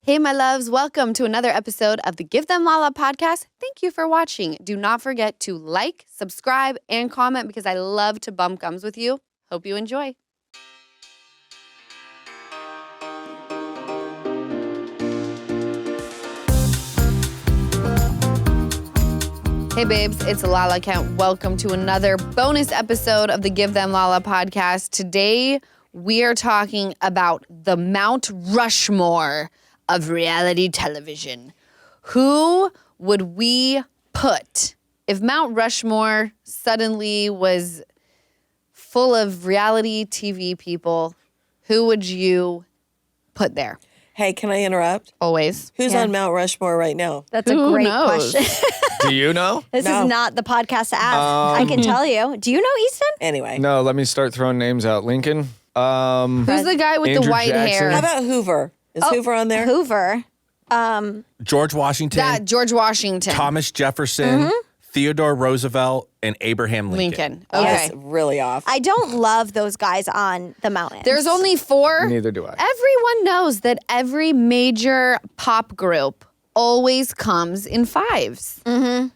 Hey, my loves. Welcome to another episode of the Give Them Lala podcast. Thank you for watching. Do not forget to like, subscribe, and comment because I love to bump gums with you. Hope you enjoy. Hey, babes. It's Lala Kent. Welcome to another bonus episode of the Give Them Lala podcast. Today, we are talking about the Mount Rushmore of reality television. Who would we put if Mount Rushmore suddenly was full of reality TV people? Who would you put there? Hey, can I interrupt? Always. Who's on Mount Rushmore right now? That's Who a great knows? question. Do you know? This No. is not the podcast to ask. I can tell you. Do you know Easton? Anyway. No, let me start throwing names out. Lincoln. Who's the guy with the Andrew white Jackson. hair? How about Hoover? Is Hoover on there? Hoover. George Washington, George Washington. Thomas Jefferson, Theodore Roosevelt, and Abraham Lincoln. Lincoln. Okay. That's really off. I don't love those guys on the mountain. There's only 4. Neither do I. Everyone knows that every major pop group always comes in 5s. Mm-hmm.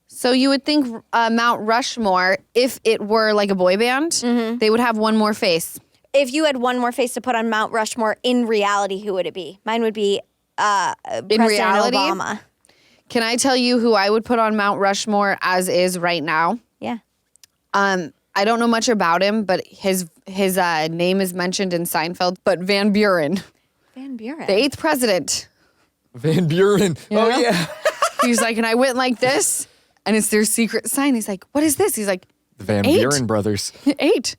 So you would think Mount Rushmore, if it were like a boy band, they would have one more face. If you had one more face to put on Mount Rushmore in reality, who would it be? Mine would be President reality? Obama. Can I tell you who I would put on Mount Rushmore as is right now? Yeah. I don't know much about him, but his name is mentioned in Seinfeld. But Van Buren, Van Buren. the 8th president. Van Buren. know? Oh, yeah. He's like, and I went like this, and it's their secret sign. He's like, what is this? He's like, The Van 8. Buren brothers. 8.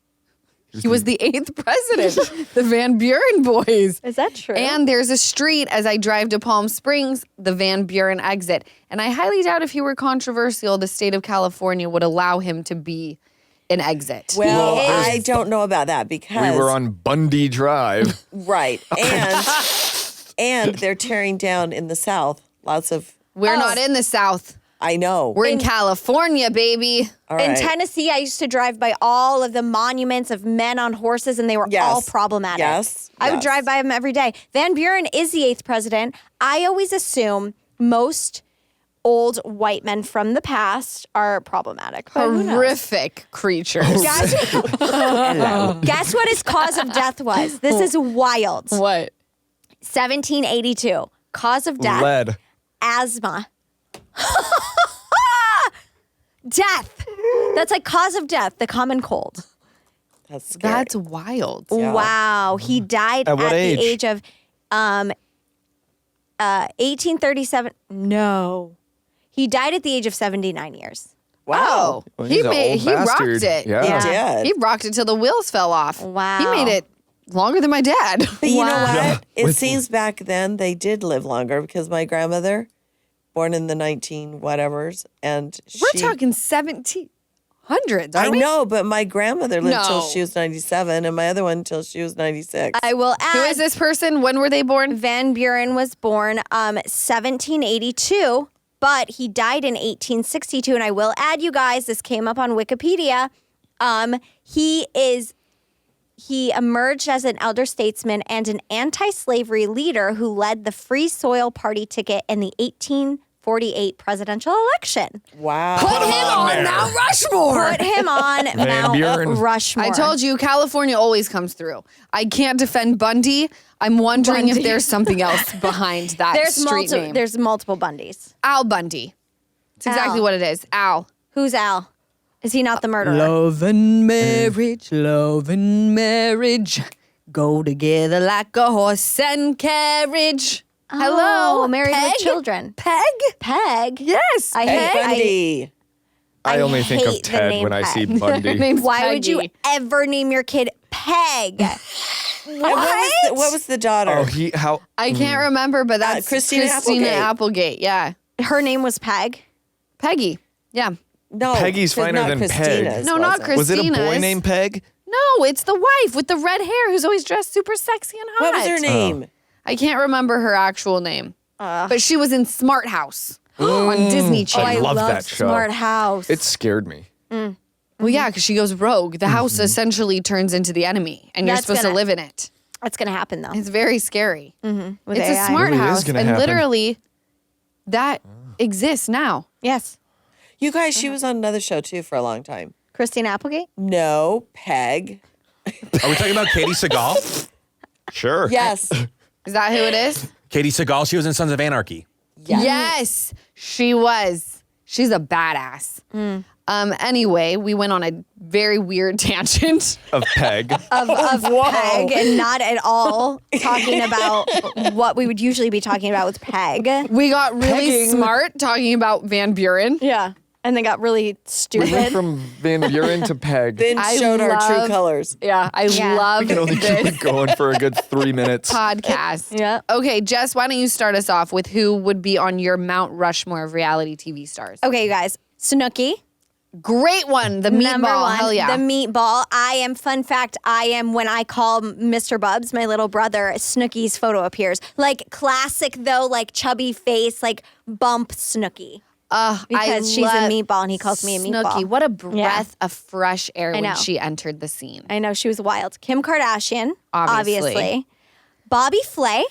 He was the 8th president. The Van Buren boys. Is that true? And there's a street as I drive to Palm Springs, the Van Buren exit. And I highly doubt if he were controversial, the state of California would allow him to be an exit. Well, Yes. I don't know about that because We were on Bundy Drive. right, and they're tearing down in the South. Lots of We're not in the South. I know. We're in California, baby. All in right. Tennessee, I used to drive by all of the monuments of men on horses, and they were Yes. all problematic. Yes. I would Yes. drive by them every day. Van Buren is the 8th president. I always assume most old white men from the past are problematic. But who knows? Horrific creatures. Guess what his cause of death was? This is wild. What? 1782. Cause of death. Lead. Asthma. Death. That's like cause of death, the common cold. That's scary. That's wild. Yeah. Wow. He died At what age? the age of 1837. No. He died at the age of 79 years. Wow. Well, he he's an old rocked bastard. it. Yeah. He did. He rocked it till the wheels fell off. Wow. He made it longer than my dad. But you know what? Yeah. It seems back then they did live longer because my grandmother, born in the 19 whatevers, and We're talking 1700s, aren't I we? know, but my grandmother lived till No. she was 97, and my other one till she was 96. I will add. Who is this person? When were they born? Van Buren was born 1782, but he died in 1862. And I will add, you guys, this came up on Wikipedia. He emerged as an elder statesman and an anti-slavery leader who led the Free Soil Party ticket in the 1848 presidential election. Wow. Put him on there. Mount Rushmore. Put him on Mount Buren. Rushmore. I told you, California always comes through. I can't defend Bundy. I'm wondering if Bundy. there's something else behind that street name. There's multiple Bundys. Al Bundy. It's exactly Al. what it is. Al. Who's Al? Is he not the murderer? Love and marriage, go together like a horse and carriage. Hello, married with Peg? children. Peg? Peg. Yes. I Hey, hate. Bundy. I only think of hate the Ted name when I see Peg. Bundy. Name's Why would you Peggy. ever name your kid Peg? And what was the daughter? Oh, how? I can't remember, but that's Christina Applegate. Yeah. Her name was Peg. Peggy. Yeah. No, Peggy's 'cause finer not than Peg. Christina's, No, not was it? Was it a boy Christina's. named Peg? No, it's the wife with the red hair who's always dressed super sexy and hot. What was her name? I can't remember her actual name. But she was in Smart House on Disney Channel. I love that show. Smart House. It scared me. Well, yeah, because she goes rogue. The house essentially turns into the enemy, and you're That's supposed to gonna- live in it. It's going to happen, though. It's very scary. With It's AI. a smart Really is house, gonna and happen. literally, that exists now. Yes. You guys, she was on another show too for a long time. Christine Applegate? No, Peg. Are we talking about Katie Seagal? Sure. Yes. Is that who it is? Katie Seagal, she was in Sons of Anarchy. Yes, she was. She's a badass. Anyway, we went on a very weird tangent. Of Peg. Of Peg, and not at all talking about what we would usually be talking about with Peg. We got really Pegging. smart talking about Van Buren. Yeah. And they got really We went stupid. from Van Buren to Peg. Then I showed our true love- colors. Yeah, I Yeah. love We can only keep this it going for a good 3 minutes. podcast. Yeah. Okay, Jess, why don't you start us off with who would be on your Mount Rushmore of reality TV stars? Okay, you guys. Snooki. Great one, the meatball. Number one, Hell yeah. the meatball. Fun fact, I am, when I call Mr. Bubs, my little brother, Snooki's photo appears. Like classic though, like chubby face, like bump Snooki. Because she's a meatball and he calls me a meatball. Snooki, what a breath of fresh air know. when she entered the scene. I know, she was wild. Kim Kardashian, Obviously. obviously. Bobby Flay.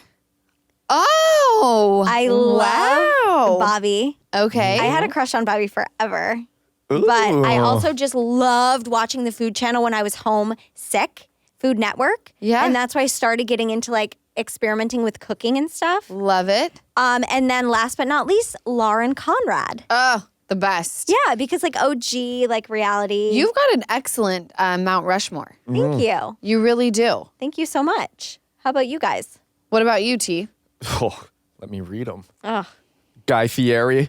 Oh, I love Bobby. Okay. I had a crush on Bobby forever. But I also just loved watching the Food Channel when I was home sick, Food Network. Yeah. And that's why I started getting into like experimenting with cooking and stuff. Love it. And then last but not least, Lauren Conrad. Oh, the best. Yeah, because like OG, like reality. You've got an excellent Mount Rushmore. Thank you. You really do. Thank you so much. How about you guys? What about you, T? Oh, let me read them. Oh, Guy Fieri.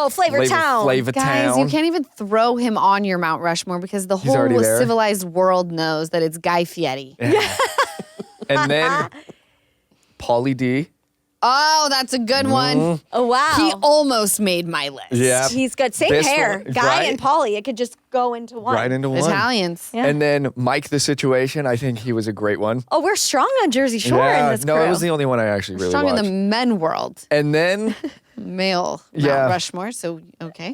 Flavor Town. Flavor Guys, Town. you can't even throw him on your Mount Rushmore because the whole already there. civilized world knows that it's Guy Fieri. And then Pauly D. Oh, that's a good one. Oh, wow. He almost made my list. Yeah. He's good. Same This hair. one, Guy right? and Polly. It could just go into one. Right into one. Italians. Yeah. And then Mike the Situation. I think he was a great one. Oh, we're strong on Jersey Shore in this crew. No, it was the only one I actually really Strong watched. in the men world. And then, Male Yeah. Mount Rushmore. So, okay.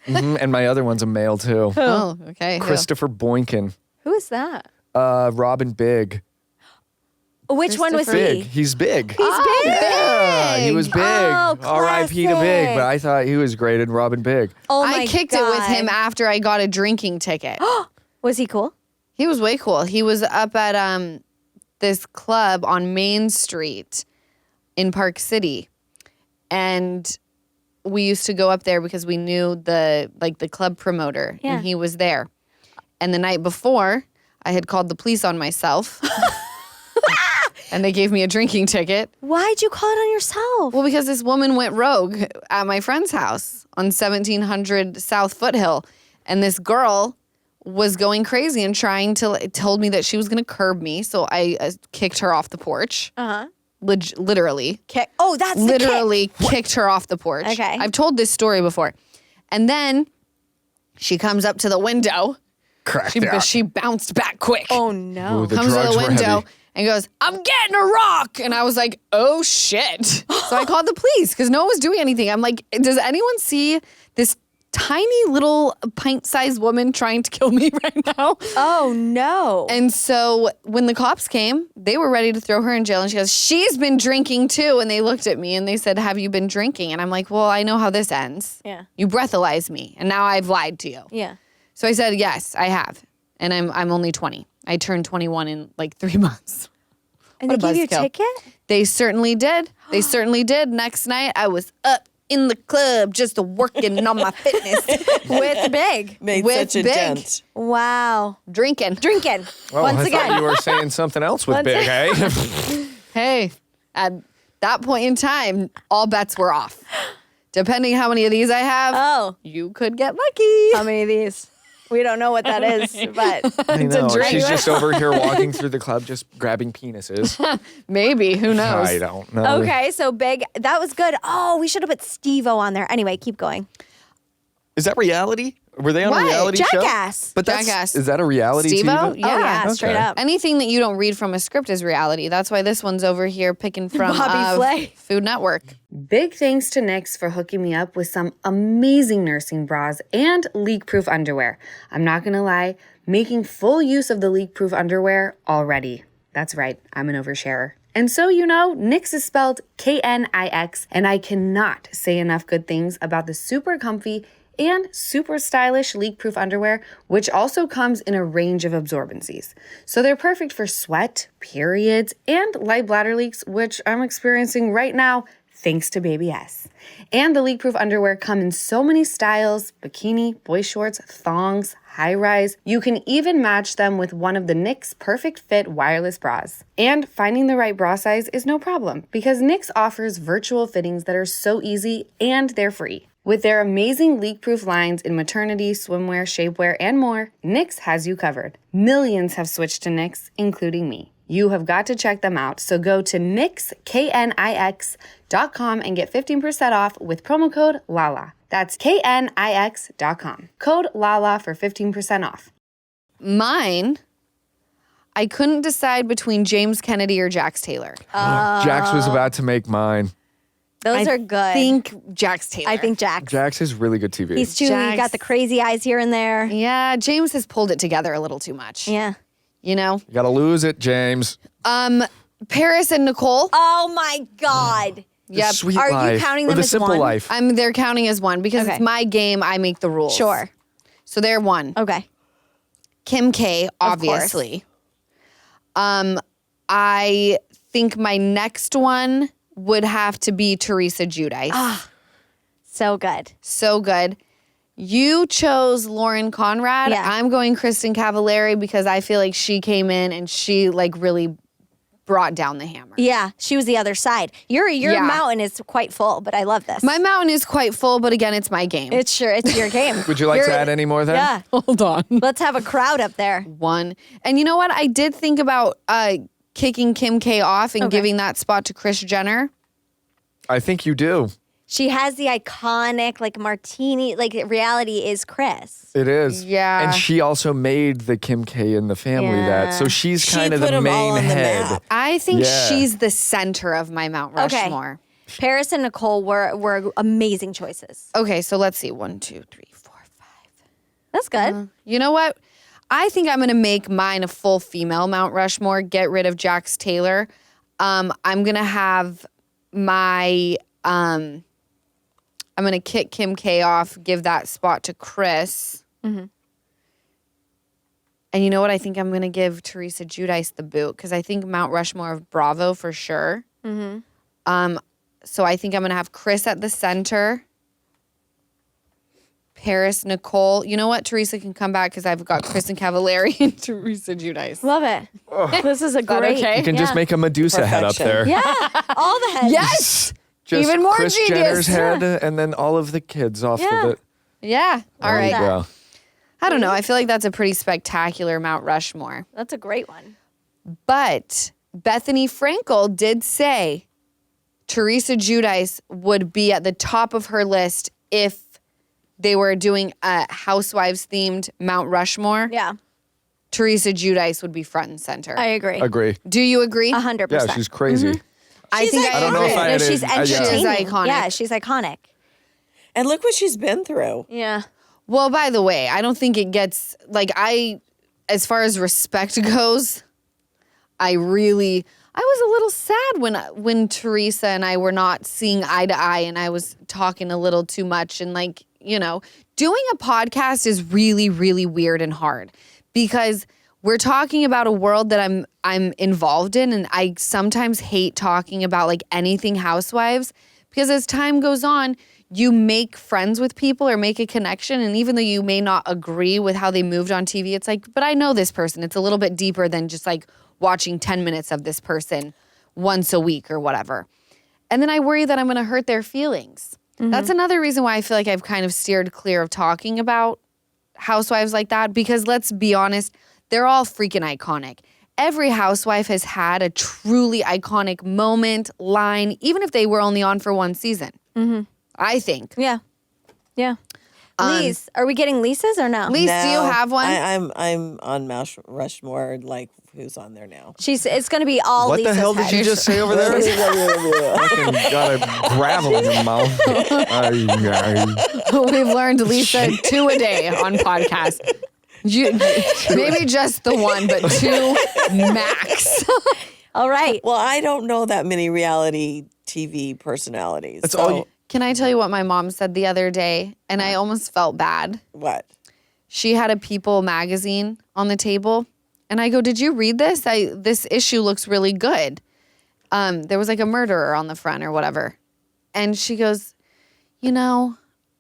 and my other one's a male too. Oh, okay. Who? Christopher Boykin. Who is that? Robin Big. Which one was Big. he? He's big. He's big. Yeah, he was big. Oh, R.I.P. to Big, classic. but I thought he was great in Robin Big. Oh my I kicked it with God. him after I got a drinking ticket. Was he cool? He was way cool. He was up at this club on Main Street in Park City. And we used to go up there because we knew the club promoter Yeah. and he was there. And the night before, I had called the police on myself. And they gave me a drinking ticket. Why'd you call it on yourself? Well, because this woman went rogue at my friend's house on 1700 South Foothill. And this girl was going crazy and told me that she was going to curb me. So I kicked her off the porch. Uh-huh. Literally. Kick. Oh, that's the kick. Literally kicked her off the porch. Okay. I've told this story before. And then she comes up to the window. Cracked out. She bounced back quick. Oh, no. Ooh, the Comes to drugs the were window heavy. and goes, "I'm getting a rock." And I was like, oh shit. So I called the police because no one was doing anything. I'm like, does anyone see this tiny little pint-sized woman trying to kill me right now? Oh, no. And so when the cops came, they were ready to throw her in jail. And she goes, "She's been drinking too." And they looked at me and they said, "Have you been drinking?" And I'm like, well, I know how this ends. Yeah. You breathalyzed me and now I've lied to you. Yeah. So I said, yes, I have. And I'm only 20. I turned 21 in like 3 months. And What they a gave you a buzzkill. ticket? They certainly did. They certainly did. Next night, I was up in the club just working on my fitness. With Big. Made With such a Big. dent. Wow. Drinking. Drinking. Oh, Once I again. thought you were saying something else with Once Big, eh? Hey, at that point in time, all bets were off. Depending how many of these I have, Oh. you could get lucky. How many of these? We don't know what that is, but I know. drink. She's just over here walking through the club just grabbing penises. Maybe. Who knows? I don't know. okay. So Big, that was good. Oh, we should have put Steve-O on there. Anyway, keep going. Is that reality? Were they on What? a reality show? Jackass. But that's, Jackass. is that a reality Steve-O? TV? Yeah. Oh yeah, straight Okay. up. Anything that you don't read from a script is reality. That's why this one's over here picking from Bobby Flay. Food Network. Big thanks to Nyx for hooking me up with some amazing nursing bras and leak-proof underwear. I'm not going to lie, making full use of the leak-proof underwear already. That's right, I'm an oversharer. And so you know, Knix is spelled Knix, and I cannot say enough good things about the super comfy and super stylish leak-proof underwear, which also comes in a range of absorbencies. So they're perfect for sweat, periods, and light bladder leaks, which I'm experiencing right now thanks to Baby S. And the leak-proof underwear come in so many styles: bikini, boy shorts, thongs, high-rise. You can even match them with one of the Knix Perfect Fit wireless bras. And finding the right bra size is no problem because Knix offers virtual fittings that are so easy and they're free. With their amazing leak-proof lines in maternity, swimwear, shapewear, and more, Knix has you covered. Millions have switched to Knix, including me. You have got to check them out, so go to knix.com and get 15% off with promo code LALA. That's knix.com. Code LALA for 15% off. Mine, I couldn't decide between James Kennedy or Jax Taylor. Jax was about to make mine. Those are good. I think Jax Taylor. I think Jax. Jax is really good TV. He's too, he got the crazy eyes here and there. Yeah, James has pulled it together a little too much. Yeah. You know? You gotta lose it, James. Paris and Nicole. Oh my God. Yep. The sweet Are you life. counting or them the as simple one? life. They're counting as one because Okay. it's my game. I make the rules. Sure. So they're one. Okay. Kim K, obviously. I think my next one would have to be Teresa Giudice. So good. So good. You chose Lauren Conrad. Yeah. I'm going Kristen Cavallari because I feel like she came in and she like really brought down the hammer. Yeah, she was the other side. Your mountain is quite full, but I love this. My mountain is quite full, but again, it's my game. It's your game. Would you like to add any more then? Yeah. Hold on. Let's have a crowd up there. One. And you know what? I did think about kicking Kim K off and giving that spot to Kris Jenner. I think you do. She has the iconic like martini, like reality is Kris. It is. Yeah. And she also made the Kim K in the family that. So she's She kind of put the 'em all main on the head. map. I think Yeah. she's the center of my Mount Rushmore. Paris and Nicole were amazing choices. Okay, so let's see. 1, 2, 3, 4, 5. That's good. You know what? I think I'm going to make mine a full female Mount Rushmore, get rid of Jax Taylor. I'm going to have my... I'm going to kick Kim K off, give that spot to Kris. Mm-hmm. And you know what? I think I'm going to give Teresa Giudice the boot because I think Mount Rushmore of Bravo for sure. Mm-hmm. So I think I'm going to have Kris at the center. Paris, Nicole. You know what? Teresa can come back because I've got Kristen Cavallari and Teresa Giudice. Love it. This is a great. okay? You can just make a Medusa head up Perfection. there. Yeah, all the heads. Yes! Just Even more Kris genius. Jenner's head and then all of the kids off Yeah. of it. Yeah. All There right. you go. I don't know. I feel like that's a pretty spectacular Mount Rushmore. That's a great one. But Bethany Frankel did say Teresa Giudice would be at the top of her list if they were doing a Housewives-themed Mount Rushmore. Yeah, Teresa Giudice would be front and center. I agree. Agree. Do you agree? 100%. Yeah, she's crazy. I think iconic. I I don't know agree. if I No, she's yeah. entertaining. She's iconic. Yeah, she's iconic. And look what she's been through. Yeah. Well, by the way, I don't think it gets as far as respect goes, I was a little sad when Teresa and I were not seeing eye to eye and I was talking a little too much and doing a podcast is really, really weird and hard because we're talking about a world that I'm involved in and I sometimes hate talking about anything housewives because as time goes on, you make friends with people or make a connection. And even though you may not agree with how they moved on TV, it's but I know this person. It's a little bit deeper than just watching 10 minutes of this person once a week or whatever. And then I worry that I'm going to hurt their feelings. Mm-hmm. That's another reason why I feel like I've kind of steered clear of talking about housewives like that because let's be honest, they're all freaking iconic. Every housewife has had a truly iconic moment, line, even if they were only on for one season. Mm-hmm. I think. Yeah. Yeah. Lise, are we getting Lisa's or no? Lise, do you have one? I'm on Mount Rushmore, who's on there now? It's going to be all What Lisa's the hell did heads. you just say over there? Fucking got a gravel in your mouth. We've learned Lisa 2 a day on podcast. Maybe just the one, but 2 max. All right. Well, I don't know that many reality TV personalities. That's so all you- Can I tell you what my mom said the other day? And I almost felt bad. What? She had a People magazine on the table. And I go, did you read this? This issue looks really good. There was like a murderer on the front or whatever. And she goes,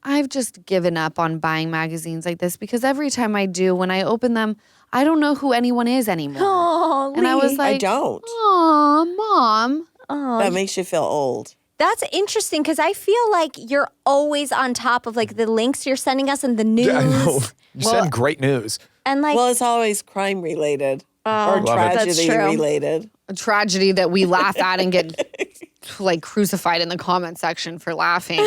I've just given up on buying magazines like this because every time I do, when I open them, I don't know who anyone is anymore. Oh, and I was like, I don't. Aw, Mom. That makes you feel old. That's interesting because I feel like you're always on top of like the links you're sending us and the news. I know. You send great news. And like, Well, it's always crime related or Love it. tragedy That's true. related. A tragedy that we laugh at and get like crucified in the comment section for laughing.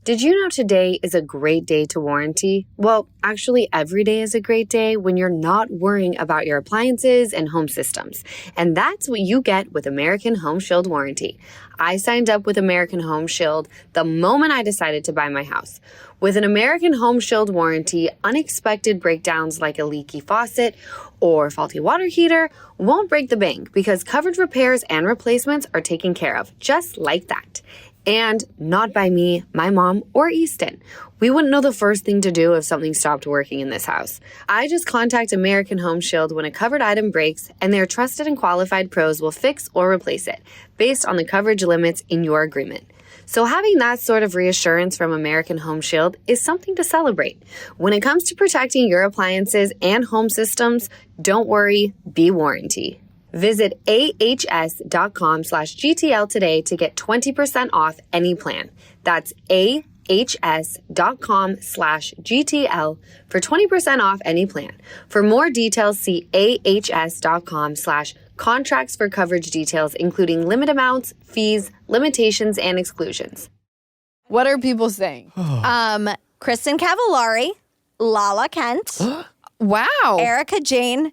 Did you know today is a great day to warranty? Well, actually, every day is a great day when you're not worrying about your appliances and home systems. And that's what you get with American Home Shield Warranty. I signed up with American Home Shield the moment I decided to buy my house. With an American Home Shield warranty, unexpected breakdowns like a leaky faucet or faulty water heater won't break the bank because covered repairs and replacements are taken care of just like that. And not by me, my mom, or Easton. We wouldn't know the first thing to do if something stopped working in this house. I just contact American Home Shield when a covered item breaks, and their trusted and qualified pros will fix or replace it based on the coverage limits in your agreement. So having that sort of reassurance from American Home Shield is something to celebrate. When it comes to protecting your appliances and home systems, don't worry, be warranty. Visit ahs.com/GTL today to get 20% off any plan. That's ahs.com/GTL for 20% off any plan. For more details, see ahs.com/contracts for coverage details, including limit amounts, fees, limitations, and exclusions. What are people saying? Kristen Cavallari, Lala Kent, Wow. Erica Jane,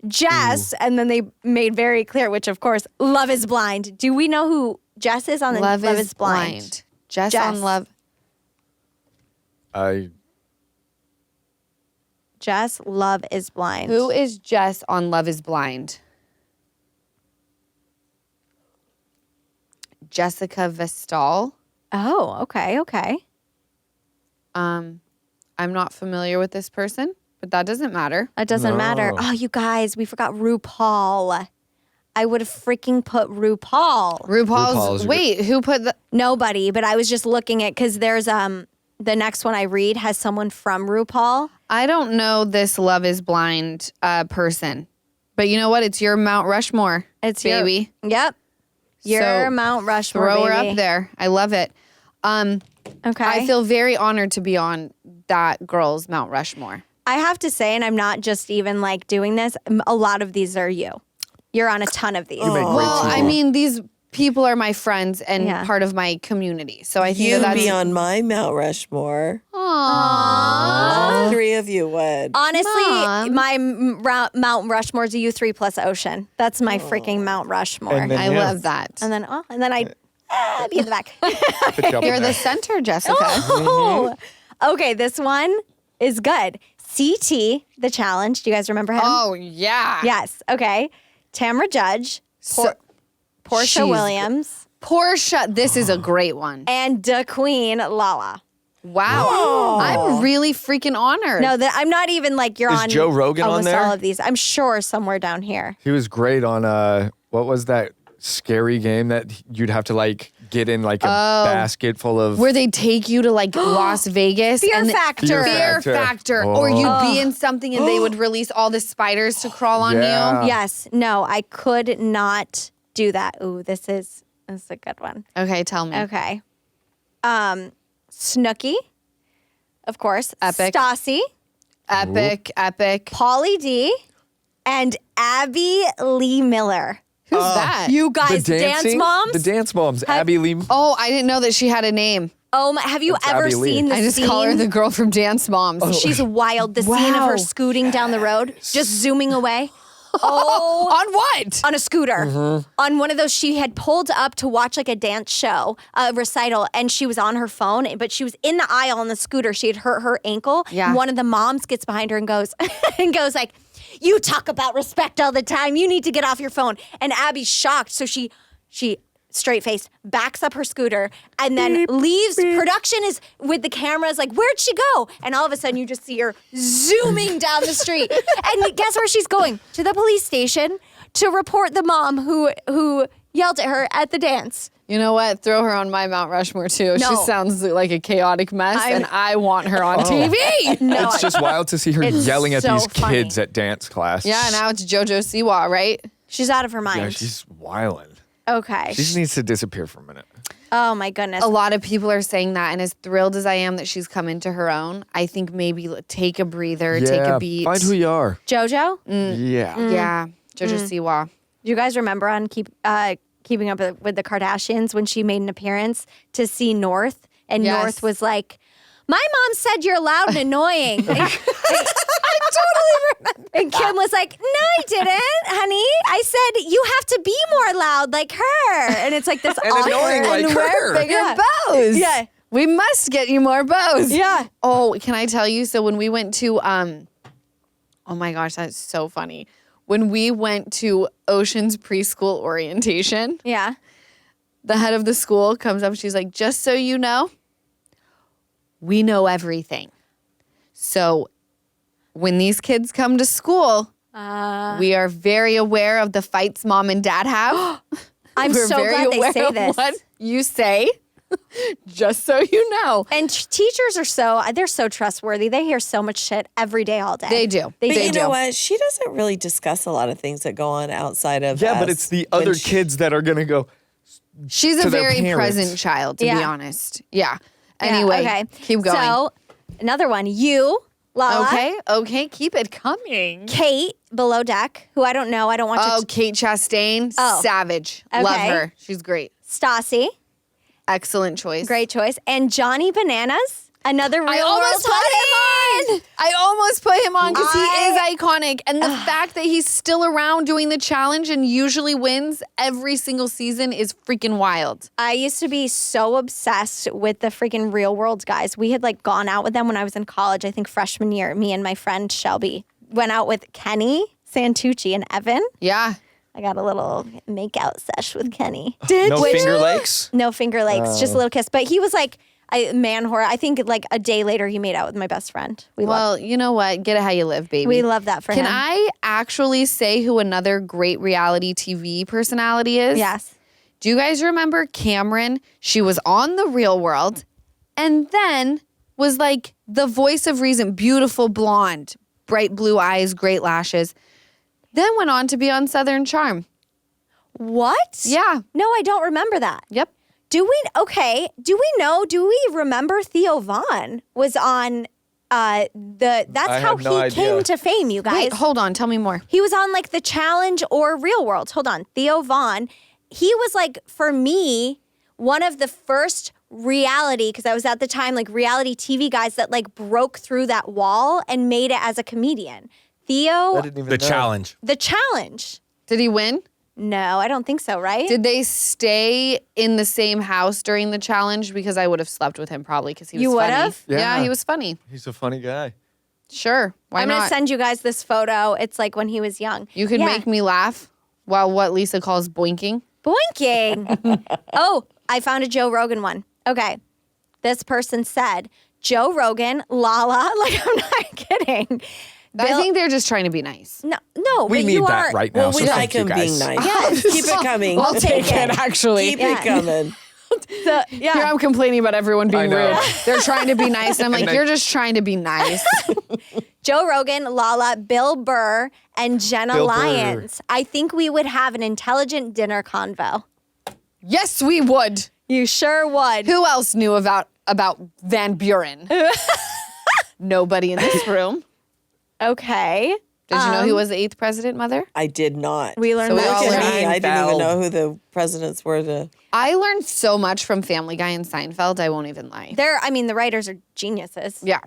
Jess, and then they made very clear, which of course, Love is Blind. Do we know who Jess is on the Love is blind. Jess on Love. Jess, Love is Blind. Who is Jess on Love is Blind? Jessica Vestal. Oh, okay. I'm not familiar with this person, but that doesn't matter. It doesn't matter. Oh, you guys, we forgot RuPaul. I would have freaking put RuPaul. RuPaul's. Wait, who put the? Nobody, but I was just looking at because there's the next one I read has someone from RuPaul. I don't know this Love is Blind person, but you know what? It's your Mount Rushmore. It's baby. Yep. Your So Mount Rushmore. Throw her baby. up there. I love it. Okay. I feel very honored to be on that girl's Mount Rushmore. I have to say, and I'm not just even like doing this, a lot of these are you. You're on a ton of these. You make great Well, TV. I mean, these people are my friends and Yeah. part of my community. So I think You'd that's be on my Mount Rushmore. Aww. All three of you would. Honestly, Mom. my Mount Rushmore is you 3 plus Ocean. That's my freaking Mount Rushmore. And then- I Yeah. love that. And then I'd be in the back. Put you up You're in the there. center, Jessica. Oh. Okay, this one is good. CT, The Challenge. Do you guys remember him? Oh, yeah. Yes. Okay. Tamra Judge, Portia she's- Williams, Portia, this is a great one. and the Queen, Lala. Wow. I'm really freaking honored. No, I'm not even like you're Is on Joe Rogan on almost there? all of these. I'm sure somewhere down here. He was great on what was that scary game that you'd have to like get in like a basket full of Where they take you to like Las Vegas. Fear and Factor. Fear Factor. Factor. Oh. Or you'd be in something and they would release all the spiders to crawl on Yeah. Yes. No, I could not do that. Ooh, this is a good one. you. Okay, tell me. Okay. Snooki, of course. Epic. Stassi, Epic. Pauly D, and Abby Lee Miller. Who's that? You guys, dance moms? The dance moms. Abby Lee. Oh, I didn't know that she had a name. Oh my! Have you That's ever Abby Lee. seen the I just scene? call her the girl from Dance Moms. She's wild. The scene of Wow. her scooting down the road, just zooming away. Oh. On what? On a scooter. On one of those, she had pulled up to watch like a dance show, a recital, and she was on her phone, but she was in the aisle on the scooter. She had hurt her ankle. Yeah. And one of the moms gets behind her and goes, like, you talk about respect all the time. You need to get off your phone. And Abby's shocked. So she straight-faced, backs up her scooter, and then leaves. Production is with the cameras like, where'd she go? And all of a sudden, you just see her zooming down the street. And guess where she's going? To the police station to report the mom who yelled at her at the dance. You know what? Throw her on my Mount Rushmore, too. No. She sounds like a chaotic mess, and I want her on TV. No, It's just wild to see her It's yelling at so these funny. kids at dance class. Yeah, now it's JoJo Siwa, right? she's out of her mind. Yeah, she's wilding. Okay. She just needs to disappear for a minute. Oh my goodness. A lot of people are saying that, and as thrilled as I am that she's come into her own, I think maybe take a breather, take a beat. Find who you are. JoJo? Yeah. Yeah, JoJo Siwa. Do you guys remember on Keeping Up with the Kardashians when she made an appearance to see North? And Yes. North was like, my mom said you're loud and annoying. I totally remember. And Kim was like, no, I didn't, honey. I said you have to be more loud like her. And it's like this And awkward. annoying like And wear her. bigger Yeah. bows. Yeah. We must get you more bows. Yeah. Oh, can I tell you? So when we went to, oh my gosh, that's so funny. When we went to Ocean's preschool orientation, Yeah. the head of the school comes up. She's like, just so you know, we know everything. So when these kids come to school, we are very aware of the fights mom and dad have. I'm We're so very glad they aware say of this. what you say, just so you know. And teachers are they're so trustworthy. They hear so much shit every day, all day. They do. They But do. you know what? She doesn't really discuss a lot of things that go on outside of Yeah, but us it's the when other she- kids that are going to go. She's a to their very parents. present child, to be Yeah. honest. Yeah. Yeah, Anyway, okay. keep going. So another one, you, Lala. Okay, keep it coming. Kate below deck, who I don't know. I don't want Oh, to. Kate Chastain, Oh. savage. Love Okay. her. She's great. Stassi, Excellent choice. great choice. And Johnny Bananas, another real I almost world put him on. I almost put him on because he is I- iconic. And the fact that he's still around doing the challenge and usually wins every single season is freaking wild. I used to be so obsessed with the freaking real world guys. We had like gone out with them when I was in college. I think freshman year, me and my friend Shelby went out with Kenny Santucci and Evan. Yeah. I got a little make-out sesh with Kenny. No Finger Lakes? No Finger Lakes, just a little kiss. But he was like a man whore. I think like a day later he made out with my best friend. Well, you know what? Get it how you live, baby. We love that for Can him. I actually say who another great reality TV personality is? Yes. Do you guys remember Cameron? She was on The Real World and then was like the voice of reason, beautiful blonde, bright blue eyes, great lashes. Then went on to be on Southern Charm. What? Yeah. No, I don't remember that. Yep. Do we remember Theo Vaughn was on that's I how have no he idea. came to fame, you guys. Wait, hold on. Tell me more. He was on like The Challenge or Real World. Hold on. Theo Vaughn. He was like, for me, one of the first reality, because I was at the time like reality TV guys that like broke through that wall and made it as a comedian. Theo, I didn't even The know. challenge. The Challenge. Did he win? No, I don't think so, right? Did they stay in the same house during the challenge? Because I would have slept with him probably because he was You funny. would've? Yeah, Yeah. he was funny. He's a funny guy. Sure. Why I'm going not? to send you guys this photo. It's like when he was young. You could Yeah. make me laugh while what Lisa calls boinking. Boinking. Oh, I found a Joe Rogan one. Okay. This person said, Joe Rogan, Lala. Like, I'm not kidding. I think they're just trying to be nice. No, We but need you that are, right now. Well, we so like thank you him being guys. nice. Yes. Keep it coming. I'll take it. actually. Keep Yeah. it coming. So, yeah. Here I'm complaining about everyone being I know. rude. They're trying to be nice. And I'm like, then- you're just trying to be nice. Joe Rogan, Lala, Bill Burr, and Jenna Bill Burr. Lyons. I think we would have an intelligent dinner convo. Yes, we would. You sure would. Who else knew about Van Buren? Nobody in this room. Okay. Did you know he was the 8th president, Mother? I did not. We learned So we that all Look too. at me. I didn't even Seinfeld. know who the presidents were. I learned so much from Family Guy and Seinfeld, I won't even lie. The writers are geniuses. Yeah.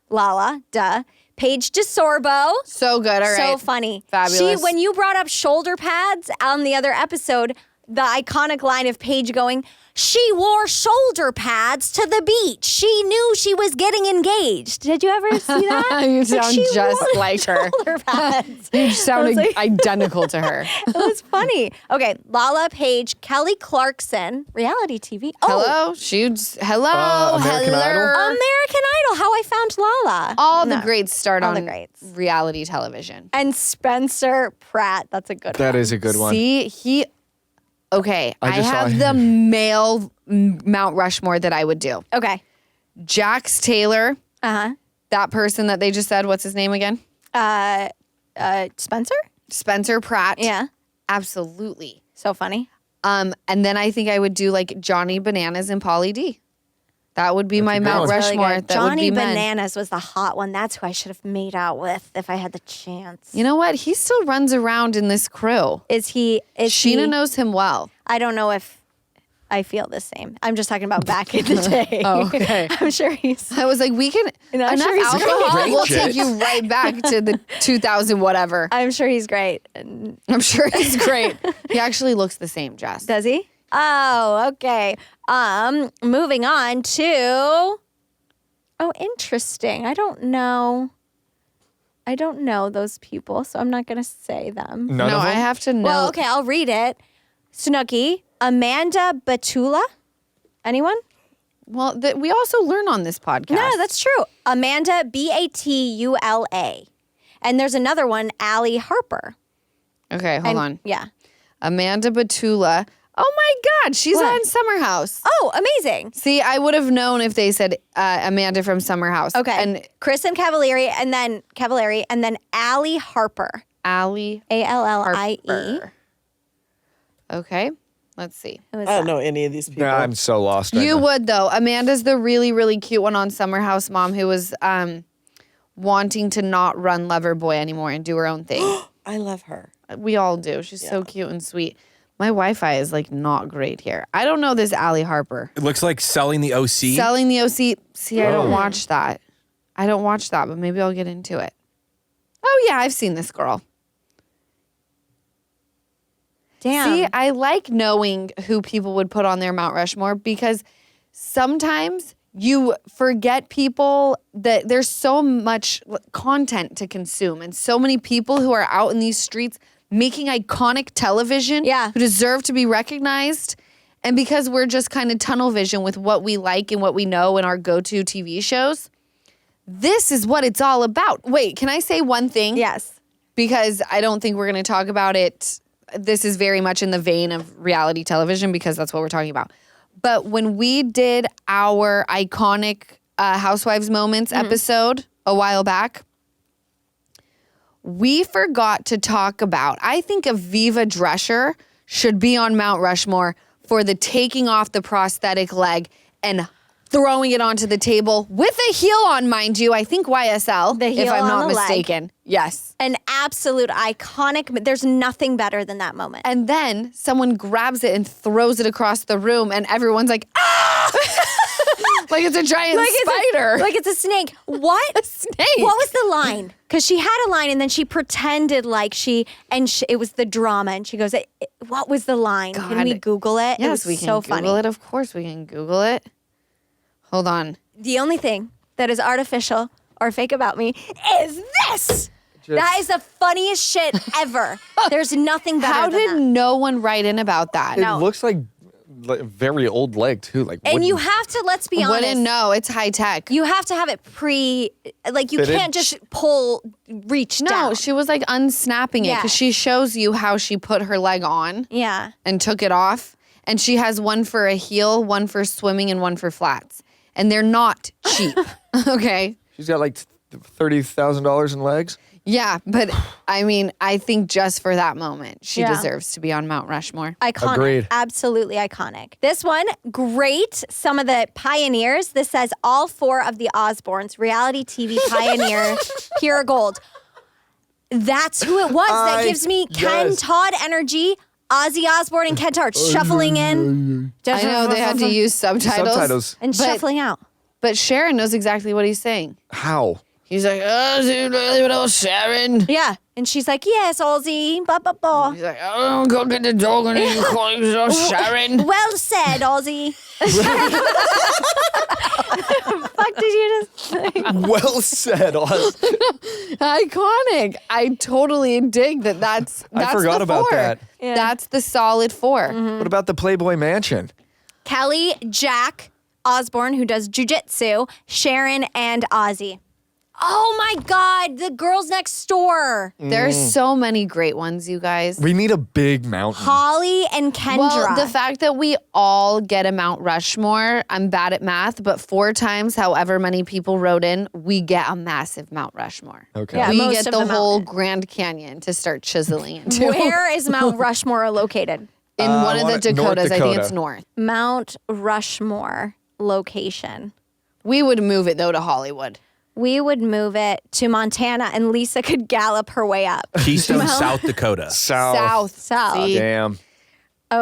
Lala, duh. Paige DeSorbo. So good. All right. So funny. Fabulous. When you brought up shoulder pads on the other episode, the iconic line of Paige going, she wore shoulder pads to the beach. She knew she was getting engaged. Did you ever see that? You sound she just wore like her. shoulder pads. You sound identical to her. It was funny. Okay, Lala, Paige, Kelly Clarkson, reality TV. Oh, Hello. American Idol? American Idol, How I Found Lala. All the greats start All on the greats. reality television. And Spencer Pratt. That's a good one. That is a good one. See, okay, I just saw have him. the male Mount Rushmore that I would do. Okay. Jax Taylor, Uh-huh. that person that they just said, what's his name again? Spencer? Spencer Pratt. Yeah. Absolutely. So funny. And then I think I would do like Johnny Bananas and Pauly D. That would be my a good Mount one. Really Rushmore. good. That Johnny would be men. Bananas was the hot one. That's who I should have made out with if I had the chance. You know what? He still runs around in this crew. Is he? Sheena knows him well. I don't know if I feel the same. I'm just talking about back in the day. Oh, okay. I'm sure he's. I was like, we can And I'm enough sure he's alcohol. great. We'll take you right back to the 2000 whatever. I'm sure he's great. And I'm sure he's great. He actually looks the same, Jess. does he? Oh, okay. Moving on to. Oh, interesting. I don't know those people, so I'm not going to say them. None no, of them? I have to know. Well, okay, I'll read it. Snooki, Amanda Batula. Anyone? Well, we also learn on this podcast. No, that's true. Amanda Batula. And there's another one, Allie Harper. Okay, hold on. Yeah. Amanda Batula. Oh my God, she's What? on Summer House. Oh, amazing. See, I would have known if they said Amanda from Summer House. Okay. And Kristen Cavallari and then Allie Harper. Allie Allie. Harper. Okay, let's see. Who is I don't that? know any of these people. Yeah, I'm so lost. right You now. would though. Amanda's the really, really cute one on Summer House mom who was wanting to not run Loverboy anymore and do her own thing. I love her. We all do. She's so cute and sweet. My Wi-Fi is like not great here. I don't know this Allie Harper. It looks like selling the OC. Selling the OC. See, I Oh. don't watch that. I don't watch that, but maybe I'll get into it. Oh yeah, I've seen this girl. Damn. See, I like knowing who people would put on their Mount Rushmore because sometimes you forget people that there's so much content to consume and so many people who are out in these streets making iconic television Yeah. who deserve to be recognized. And because we're just kind of tunnel vision with what we like and what we know in our go-to TV shows, this is what it's all about. Wait, can I say one thing? Yes. Because I don't think we're going to talk about it. This is very much in the vein of reality television because that's what we're talking about. But when we did our iconic Housewives Moments episode a while back, we forgot to talk about, I think Aviva Drescher should be on Mount Rushmore for the taking off the prosthetic leg and throwing it onto the table with a heel on, mind you. I think YSL, The heel if I'm on not the leg. mistaken. Yes. An absolute iconic. There's nothing better than that moment. And then someone grabs it and throws it across the room, and everyone's like, ah! Like it's a giant spider. Like it's a snake. What? A snake. What was the line? Because she had a line and then she pretended like it was the drama. And she goes, what was the line? Can God. we Google it? Yes, it was we can so Google funny. it. Of course we can Google it. Hold on. The only thing that is artificial or fake about me is this. That is the funniest shit ever. There's nothing better How than did that. no one write in about that? It looks like a very old leg too. Like And wooden. you have to, let's be honest. Wouldn't know. It's high tech. You have to have it like you Fitted? can't just reach No, down. she was like unsnapping it because Yes. she shows you how she put her leg on Yeah. and took it off. And she has one for a heel, one for swimming, and one for flats. And they're not cheap. Okay. She's got like $30,000 in legs. Yeah, but I mean, I think just for that moment, she Yeah. deserves to be on Mount Rushmore. Iconic. Agreed. Absolutely iconic. This one, great. Some of the pioneers. This says all four of the Osbournes, reality TV pioneer, pure gold. That's who it was. That gives me Ken yes. Todd energy. Ozzy Osbourne and Ken Todd shuffling in. I know they had to use subtitles. Subtitles. And but- shuffling out. But Sharon knows exactly what he's saying. How? He's like, oh, do you really know Sharon? Yeah. And she's like, yes, Ozzy. Blah, blah, blah. He's like, oh, go get the dog and then you call yourself Sharon. Well said, Ozzy. Fuck did you just say? Well said, Oz. Iconic. I totally dig that's I forgot the about 4. that. Yeah. That's the solid 4. What about the Playboy Mansion? Kelly, Jack, Osborne, who does jujitsu, Sharon, and Ozzy. Oh my God, the girls next door. There's so many great ones, you guys. We need a big mountain. Holly and Kendra. Well, the fact that we all get a Mount Rushmore, I'm bad at math, but 4 times however many people wrote in, we get a massive Mount Rushmore. Okay. Yeah. We most get of the the whole mountain. Grand Canyon to start chiseling into. Where is Mount Rushmore located? In one of the North Dakotas, I think it's Dakota. north. Mount Rushmore location. We would move it though to Hollywood. We would move it to Montana and Lisa could gallop her way up. Keystone, South Dakota. South. South. See? Damn. Oh,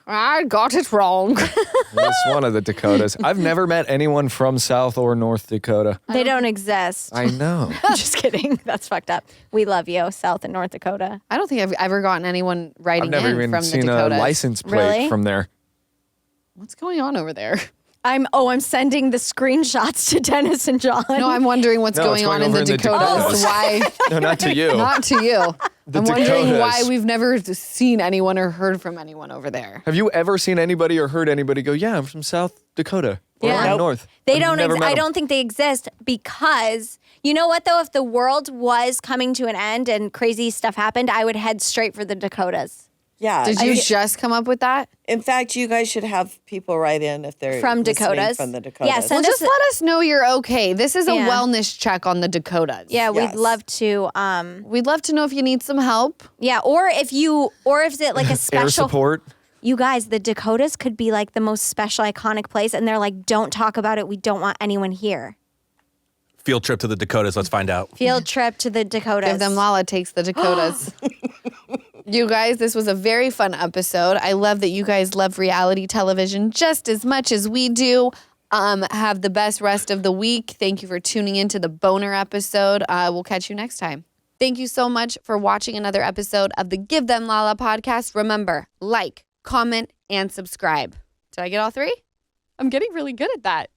I got it wrong. That's one of the Dakotas. I've never met anyone from South or North Dakota. they don't exist. I know. Just kidding. That's fucked up. We love you, South and North Dakota. I don't think I've ever gotten anyone writing I've never in even from the seen a Dakotas. license plate Really? from there. What's going on over there? I'm sending the screenshots to Dennis and John. No, I'm wondering what's No, it's going on going in over the in the Dakotas. Dakotas. Why? No, not to you. Not to you. The I'm wondering Dakotas. why we've never seen anyone or heard from anyone over there. Have you ever seen anybody or heard anybody go, yeah, I'm from South Dakota or Yeah. I'm Nope. North? They I've don't. never met I 'em. don't think they exist because you know what though? If the world was coming to an end and crazy stuff happened, I would head straight for the Dakotas. Yeah. Did you just come up with that? In fact, you guys should have people write in if they're From listening Dakotas? From the Dakotas. Yeah, Well, send just us- let us know you're okay. This is a Yeah. wellness check on the Dakotas. Yeah, Yes. we'd love to. We'd love to know if you need some help. Yeah, or if it's like a Air special. support. You guys, the Dakotas could be like the most special, iconic place, and they're like, don't talk about it. We don't want anyone here. Field trip to the Dakotas. Let's find out. Field trip to the Dakotas. Give them Lala takes the Dakotas. You guys, this was a very fun episode. I love that you guys love reality television just as much as we do. Have the best rest of the week. Thank you for tuning into the Boner episode. We'll catch you next time. Thank you so much for watching another episode of the Give Them Lala podcast. Remember, like, comment, and subscribe. Did I get all 3? I'm getting really good at that.